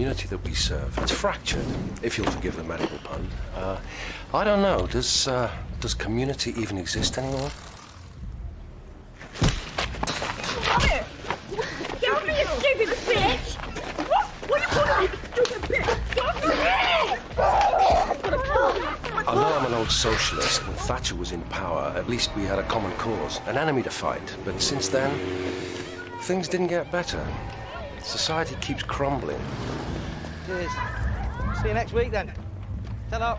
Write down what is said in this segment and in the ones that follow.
community that we serve. It's fractured, if you'll forgive the medical pun. I don't know, does community even exist anymore? Come here! Don't be a stupid bitch! What are you calling me, stupid bitch? I know I'm an old socialist. When Thatcher was in power, at least we had a common cause, an enemy to fight. But since then, things didn't get better. Society keeps crumbling. Cheers. See you next week then. Ta-da.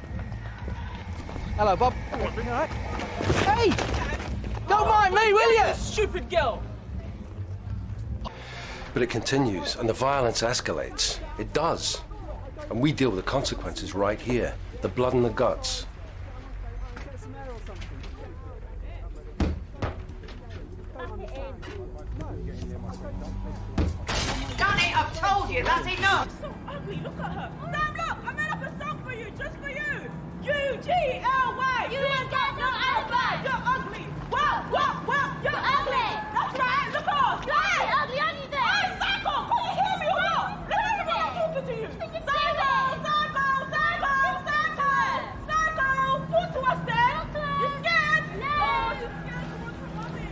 Hello, Bob. All right? Hey! Don't mind me, will you? Stupid girl! But it continues, and the violence escalates. It does. And we deal with the consequences right here. The blood and the guts. Done it, I've told you, that's enough. So ugly, look at her. Sam, look, I made up a song for you, just for you. U-G-L-Y. You ain't got no alibi. You're ugly. Well, you're ugly. That's right, look off. Hey, ugly on you then. Hey, Psycho, can you hear me or what? Listen to me, I'm talking to you. Psycho, talk to us then. You scared? No. Oh, you're scared to watch with mommy.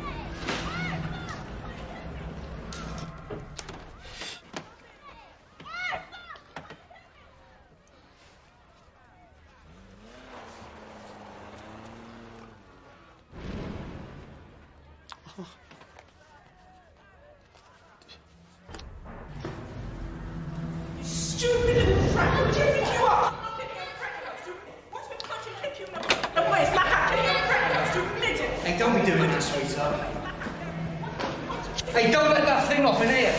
Stupid little frat! Who do you think you are? What's with touching you? No way, it's like that. You're pregnant, stupid little. Hey, don't be doing that, sweetheart. Hey, don't let that thing off in here.